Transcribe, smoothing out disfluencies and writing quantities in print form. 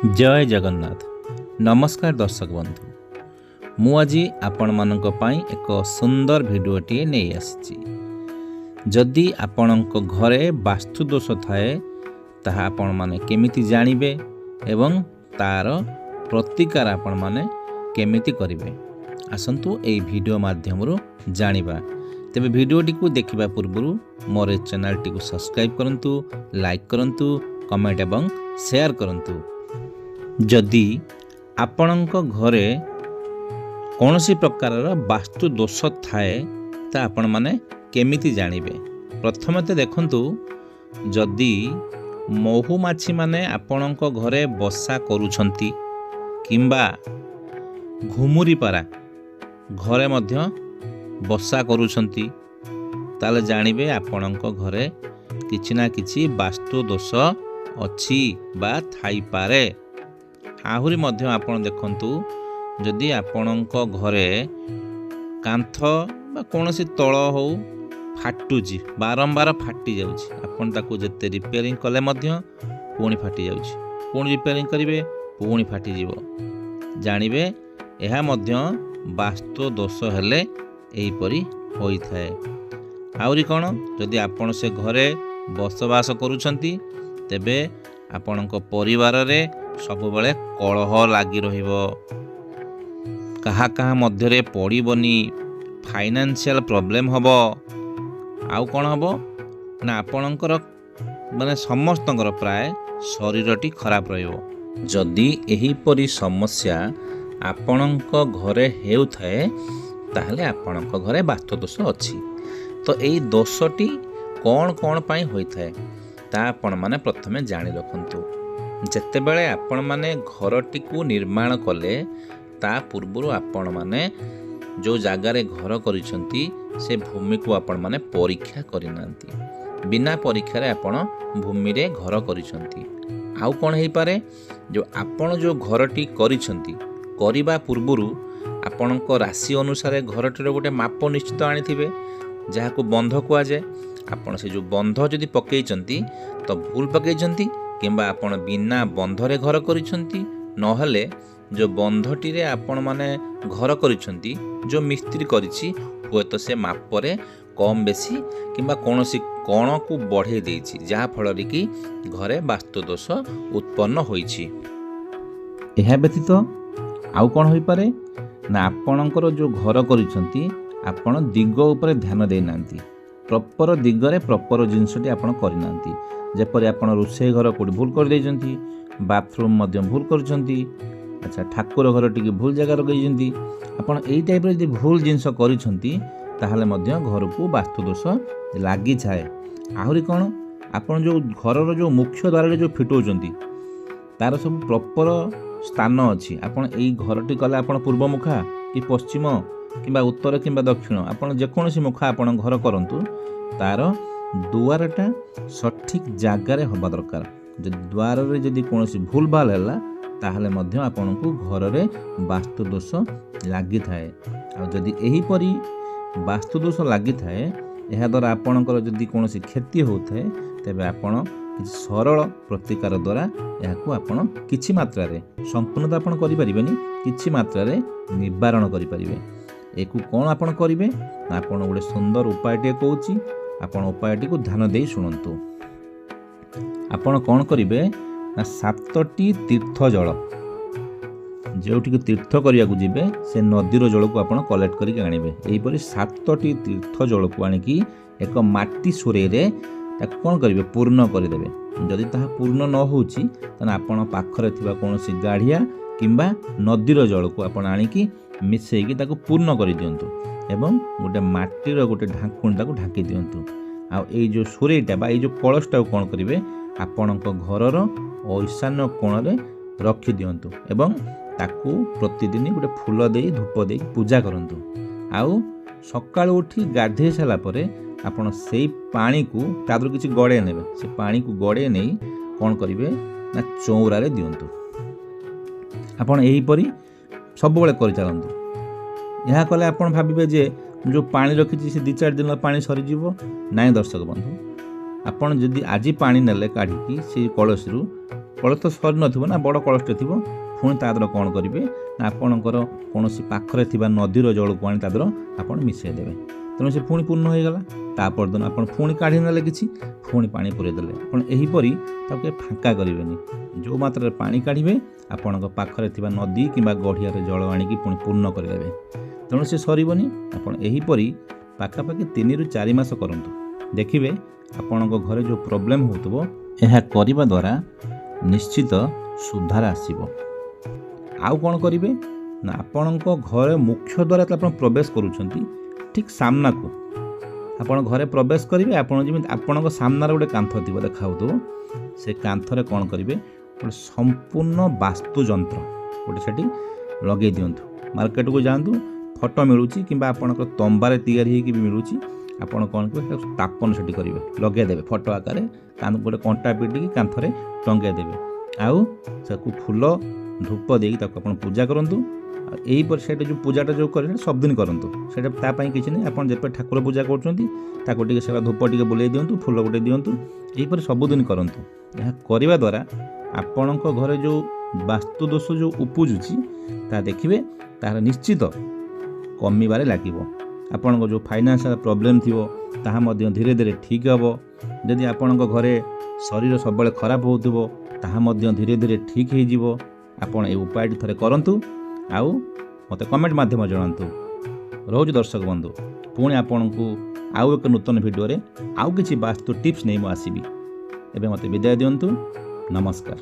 जय जगन्नाथ। नमस्कार दर्शक बंधु, मु आज आपण मानक पई एक सुंदर भिडियोटी नहीं आसी। जदि आपणक घरे वास्तु दोष थाए ताहा आपण माने केमिति जानिबे एवं तार प्रतिकार आपण माने केमिति करिवे, आसंतु एई भिडियो माध्यम जानिबा। तेबे भिडियोटी को देखिबा पूर्वरु मोर चैनल टी को सब्सक्राइब करंतु, लाइक करंतु, कमेंट एवं शेयर करंतु। जदि आपणक घरे कौनसी प्रकार वास्तु दोष थाए ता आपण माने केमिति जानिबे। प्रथम तो देखंतु, जदि महुमाछी माने आपणक घरे बसा करूछंती किंबा घुमुरी पारा घरे मध्य बसा करूछंती ताले जानिबे आपणक घरे किछि ना किछि वास्तु दोष अछि बा थाई पारे। आहुरी मध्य आपण देखंतु, जदि आपणक घरे कांथ बा कोनोसी तळ हो फाटुची, बारंबार फाटी जाउची, आपण ताकू जते रिपेयरिंग कले मध्य पुणी फाटी जाउची, पुणी रिपेयरिंग करिवे पुणी फाटी जीवो, जानिबे एहा मध्य वास्तु दोष हेले एही परी होई थाए। आउरी कोन, जदि आपण से घरे बसवास करूछंती तेबे आपणक परिवार रे सबुबले कलह लागी रहिबो, कहा कहा मध्यरे पड़बनी, फाइनेंशियल प्रॉब्लम हबो, आउ कौन हबो ना आपणकर माने समस्तंकर प्राय शरीरटी खराब रहिबो। जदि एही परी समस्या आपणक घरे हेउथाए ताहले आपणक घरे वास्तु दोष अछि। तो एई दोषटी कौन कौन पाई होइथाए ता आपण माने प्रथमे जानि रखंतु। जेतेबेले आपण माने घरटी को निर्माण कले ता पूर्वरु आपण माने जो जागारे घर करिसंती से भूमि को आपण माने परीक्षा करिनांती। बिना परीक्षा रे आपण भूमि रे घर करिसंती। आउ कोन हेई पारे, जो आपण जो घरटी करिसंती करिबा पूर्वरु आपणक राशि अनुसार घरटीर गोटे माप निश्चित आनिथिबे, जाहाको बंध कुआ जाए। आपण से जो बंध जदि पकेइचंती तो भूल पकेइचंती, किंबा आपण बिना बंधरे घर करिसंती, नहले जो बंधटी रे आपण माने घर करिसंती जो मिस्त्री करिछि हुए तो से मापरे कम बेसी किंबा कोनोसी कोण को बढ़े देछि, जहा फल रे कि घरे वास्तु दोष उत्पन्न होइछि। एहा व्यतीत आउ कोन होई पारे ना, आपणकर जो घर करिसंती आपण दिग ऊपर ध्यान देई नांती, प्रॉपर दिगरे प्रॉपर जिनसटी आपण करिनांती। जेपरि आपण रोषेई घर कोडी भूल कर देइचंती, बाथरूम मध्य भूल करचंती, अच्छा ठाकुर घर टिके भूल जगह रखिचंती, आपण एई टाइप रे जदि भूल जिनस करिसंती ताहले मध्य घर को वास्तु दोष लागि छाए। आहुरी कोन, आपण जो घरर जो मुख्य द्वार रे जो फिटौचंती तार सब प्रॉपर स्थान अछि। आपण एई घरटी कले आपण पूर्व मुखा कि पश्चिम किंबा उत्तर किंबा दक्षिण, आपण जेकोसी मुखा आपण घर करंतु, तार दुआरटा सठिक जगार हवा दरकार। जदि द्वार रे जदि कोनोसी भूल भाल हैला ताहले मध्य आपनकु घर रे वास्तु दोष लागि थाए। आ जदि एही परी वास्तु दोष लागि थाए, एहा द्वारा आपनकर जदि कोनोसी क्षति होथाए तेबे आपण किछि सरल प्रतिकार द्वारा एहाकु आपण किछि मात्रा रे, संपूर्ण आपण करि परिबेनी, किछि मात्रा रे निवारण करि परिबे। एकु कोन आपण करिवे ना, आपण गोटे सुंदर उपायटे कहूची, आपण उपायटी को ध्यान देई शुणंतु। आपण कोन करिवे ना, 7टी तीर्थ जल जोठी तीर्थ करिया को जिबे से नदीर जल को आपण कलेक्ट करिक आनिबे। एही परी 7टी तीर्थ जल को आनिकी एक माटी सुरे रे ताको कोन करिवे पूर्ण करि देबे। जदि ताहा पूर्ण न होउची तने आपण पाखरे थिबा कोनोसी गाढ़िया किंबा नदीर जल को आपण आनिकी मिसेकी ताको पूर्ण करि दियंतु एवं गोटे माटीर गोटे ढाकुणी ताको ढाकी दियंतु। आ एई जो सुरेटा बा एई जो कलशटा कोन करिवे आपणक घरर ईशान्य कोण रे रखि दियंतु एवं ताकू प्रतिदिन गोटे फूल देई धूप देई पूजा करंतु। आउ सकाळ उठी गाधे साला परे आपण सेई पानी को तादर किछि गड़े नेबे, से पानी को गड़े नै कोन करिवे ना चौरा रे दियंतु। आपण एही परी सब बेले करि चलंतु। यह कले आपण भाबिबे जे जो पानी रखिछि से 2-4 दिन पानी सरी जीवो, नाइ दर्शक बंधु। ଆପଣ ଯଦି ଆଜି ପାଣି ନେଲେ କାଢ଼ିକି ସେଇ କଳସରୁ, କଳସ ତ ସରି ନଥିବ ନା, ବଡ଼ କଳସଟେ ଥିବ, ପୁଣି ତା ଦେହରେ କ'ଣ କରିବେ ନା ଆପଣଙ୍କର କୌଣସି ପାଖରେ ଥିବା ନଦୀର ଜଳକୁ ଆଣି ତା ଦେହରେ ଆପଣ ମିଶାଇ ଦେବେ। ତେଣୁ ସେ ପୁଣି ପୂର୍ଣ୍ଣ ହୋଇଗଲା। ତା ପରଦିନ ଆପଣ ପୁଣି କାଢ଼ି ନେଲେ କିଛି, ପୁଣି ପାଣି ପୁରେଇ ଦେଲେ। ଆପଣ ଏହିପରି ତାକୁ କେବେ ଫାଙ୍କା କରିବେନି। ଯେଉଁ ମାତ୍ରାରେ ପାଣି କାଢ଼ିବେ ଆପଣଙ୍କ ପାଖରେ ଥିବା ନଦୀ କିମ୍ବା ଗଢ଼ିଆରେ ଜଳ ଆଣିକି ପୁଣି ପୂର୍ଣ୍ଣ କରିଦେବେ। ତେଣୁ ସେ ସରିବନି। ଆପଣ ଏହିପରି ପାଖାପାଖି 3ରୁ 4 ମାସ କରନ୍ତୁ। ଦେଖିବେ ଆପଣଙ୍କ ଘରେ ଯେଉଁ ପ୍ରୋବ୍ଲେମ୍ ହେଉଥିବ, ଏହା କରିବା ଦ୍ୱାରା ନିଶ୍ଚିତ ସୁଧାର ଆସିବ। ଆଉ କ'ଣ କରିବେ ନା ଆପଣଙ୍କ ଘରେ ମୁଖ୍ୟ ଦ୍ୱାରା ଯେତେବେଳେ ଆପଣ ପ୍ରବେଶ କରୁଛନ୍ତି, ଠିକ୍ ସାମ୍ନାକୁ ଆପଣ ଘରେ ପ୍ରବେଶ କରିବେ। ଆପଣ ଯେମିତି ଆପଣଙ୍କ ସାମ୍ନାରେ ଗୋଟେ କାନ୍ଥ ଥିବ, ଦେଖାହେଉଥିବ, ସେ କାନ୍ଥରେ କ'ଣ କରିବେ, ଗୋଟେ ସମ୍ପୂର୍ଣ୍ଣ ବାସ୍ତୁ ଯନ୍ତ୍ର ଗୋଟେ ସେଠି ଲଗେଇ ଦିଅନ୍ତୁ। ମାର୍କେଟକୁ ଯାଆନ୍ତୁ, ଫଟୋ ମିଳୁଛି କିମ୍ବା ଆପଣଙ୍କର ତମ୍ବାରେ ତିଆରି ହେଇକି ବି ମିଳୁଛି। ଆପଣ କ'ଣ କରିବେ, ତାକୁ ସ୍ଥାପନ ସେଠି କରିବେ, ଲଗେଇଦେବେ ଫଟୋ ଆକାରରେ, ଗୋଟେ କଣ୍ଟା ପିଟିକି କାନ୍ଥରେ ଟଙ୍ଗେଇ ଦେବେ। ଆଉ ତାକୁ ଫୁଲ ଧୂପ ଦେଇକି ତାକୁ ଆପଣ ପୂଜା କରନ୍ତୁ। ଆଉ ଏହିପରି ସେଇଟା ଯେଉଁ ପୂଜାଟା ଯେଉଁ କରିବେ ସବୁଦିନ କରନ୍ତୁ। ସେଇଟା ତା ପାଇଁ କିଛି ନାହିଁ। ଆପଣ ଯେବେ ଠାକୁର ପୂଜା କରୁଛନ୍ତି ତାକୁ ଟିକେ ସେଟା ଧୂପ ଟିକେ ବୁଲେଇ ଦିଅନ୍ତୁ, ଫୁଲ ଗୋଟେ ଦିଅନ୍ତୁ। ଏହିପରି ସବୁଦିନ କରନ୍ତୁ। ଏହା କରିବା ଦ୍ୱାରା ଆପଣଙ୍କ ଘରେ ଯେଉଁ ବାସ୍ତୁ ଦୋଷ ଯେଉଁ ଉପୁଜୁଛି ତାହା ଦେଖିବେ ତାହାର ନିଶ୍ଚିତ କମିବାରେ ଲାଗିବ। ଆପଣଙ୍କ ଯେଉଁ ଫାଇନାନ୍ସିଆଲ ପ୍ରୋବ୍ଲେମ୍ ଥିବ ତାହା ମଧ୍ୟ ଧୀରେ ଧୀରେ ଠିକ୍ ହେବ। ଯଦି ଆପଣଙ୍କ ଘରେ ଶରୀର ସବୁବେଳେ ଖରାପ ହେଉଥିବ ତାହା ମଧ୍ୟ ଧୀରେ ଧୀରେ ଠିକ୍ ହେଇଯିବ। ଆପଣ ଏ ଉପାୟଟି ଥରେ କରନ୍ତୁ, ଆଉ ମୋତେ କମେଣ୍ଟ ମାଧ୍ୟମରେ ଜଣାନ୍ତୁ। ରହୁଛି ଦର୍ଶକ ବନ୍ଧୁ, ପୁଣି ଆପଣଙ୍କୁ ଆଉ ଏକ ନୂତନ ଭିଡ଼ିଓରେ ଆଉ କିଛି ବାସ୍ତୁ ଟିପ୍ସ ନେଇ ମୁଁ ଆସିବି। ଏବେ ମୋତେ ବିଦାୟ ଦିଅନ୍ତୁ। ନମସ୍କାର।